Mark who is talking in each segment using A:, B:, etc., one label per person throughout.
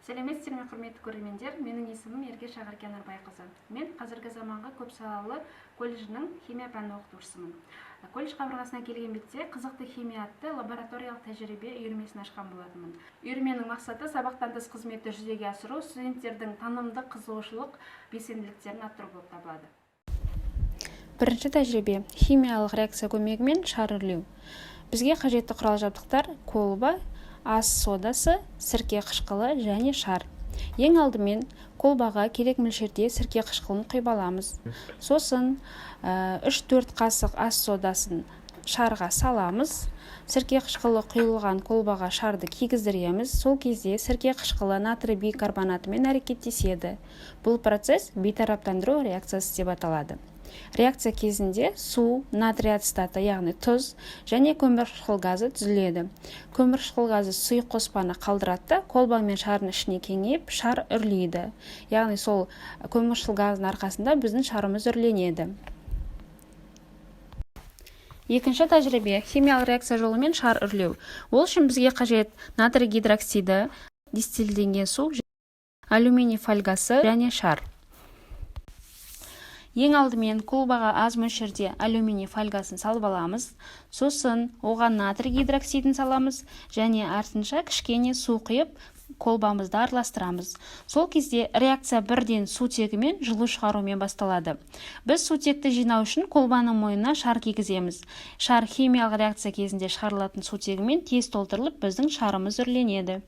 A: Сәлеметсіздер ме, құрметті көрермендер? Менің есімім Ерке Шағыркен Арбайқызы. Мен қазіргі заманғы көпсалалы колледжінің химия пәні оқытушысымын. Колледж қабырғасына келген бетте қызықты химия атты лабораториялық тәжірибе үйірмесін ашқан болатынмын. Үйірменің мақсаты сабақтан тыс қызметті жүзеге асыру, студенттердің танымдық қызығушылық, белсенділіктерін арттыру болып табылады.
B: Бірінші тәжірибе – химиялық реакция көмегімен шар үрлеу. Бізге қажетті құрал-жабдықтар колба, ас содасы, сірке қышқылы және шар. Ең алдымен колбаға керек мөлшерде сірке қышқылын құйып аламыз. Сосын 3-4 қасық ас содасын шарға саламыз. Сірке қышқылы құйылған колбаға шарды кигіздіреміз. Сол кезде сірке қышқылы натрий бейкарбонатымен әрекеттеседі. Бұл процесс бейтараптандыру реакциясы деп аталады. Реакция кезінде су, натрий ацетаты, яғни тұз және көмірқышқыл газы түзіледі. Көмірқышқыл газы сұйық қоспаны қалдырады, колба мен шардың ішіне кеңейіп, шар үрлейді. Яғни сол көмірқышқыл газының арқасында біздің шарымыз үрленеді. Екінші тәжірибе – химиялық реакция жолымен шар үрлеу. Ол үшін бізге қажет натрий гидроксиді, дистиллденген су, алюминий фольгасы және шар. Ең алдымен колбаға аз мөлшерде алюминий фольгасын салып аламыз, сосын оған натрий гидроксидін саламыз және артынша кішкене су құйып колбамызды араластырамыз. Сол кезде реакция бірден сутегімен жылу шығарумен басталады. Біз сутекті жинау үшін колбаның мойнына шар кигіземіз. Шар химиялық реакция кезінде шығарылатын сутегімен тез толтырылып, біздің шарымыз үрленеді.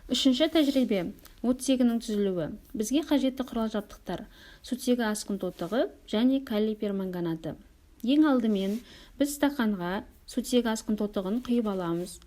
B: Үшінші тәжірибе – оттегінің түзілуі. Бізге қажетті құрал-жабдықтар – сутегі асқын тотығы және калий перманганаты. Ең алдымен біз стақанға сутегі асқын тотығын құйып аламыз.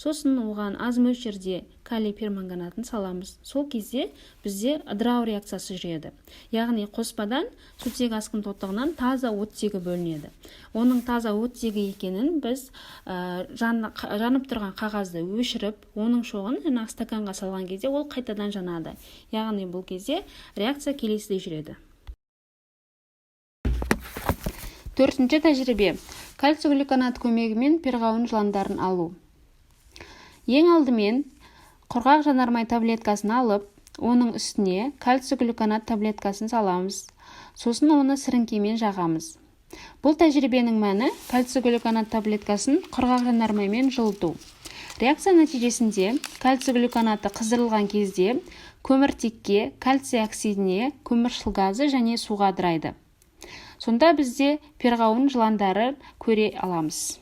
B: Сосын оған аз мөлшерде калий перманганатын саламыз. Сол кезде бізде ыдырау реакциясы жүреді. Яғни қоспадан сутегі асқын тотығынан таза оттегі бөлінеді. Оның таза оттегі екенін біз жанып тұрған қағазды өшіріп, оның шоғын стаканға салған кезде ол қайтадан жанады. Яғни бұл кезде реакция келесідей жүреді. Төртінші тәжірибе – кальций глюконат көмегімен перғауын жыландарын алу. Ең алдымен құрғақ жанармай таблеткасын алып, оның үстіне кальций глюконат таблеткасын саламыз. Сосын оны сіріңкемен жағамыз. Бұл тәжірибенің мәні кальций глюконат таблеткасын құрғақ жанармаймен жылыту. Реакция нәтижесінде кальций глюконаты қыздырылған кезде көміртекке, кальций оксидіне, көмірқышқыл газы және суға ыдырайды. Сонда бізде перғауын жыландары көре аламыз.